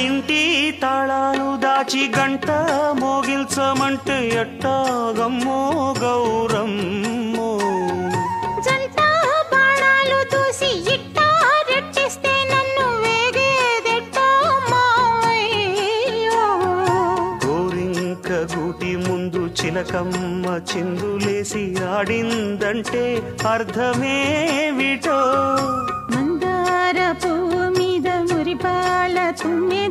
ఇంటి తాళాలు దాచి గంట మోగిల్చమంటే ఎట్టాగమ్మో గౌరమ్మో జంట బాణాలు దూసి ఇట్టా రెట్టిస్తే నన్ను వేగేదెట్టా మావయ్యో గోరింక గూటి ముందు చిలకమ్మ చిందులేసి ఆడిందంటే అర్థమేమిటో మందార పువ్వు మీద మురిపాల తుమ్మె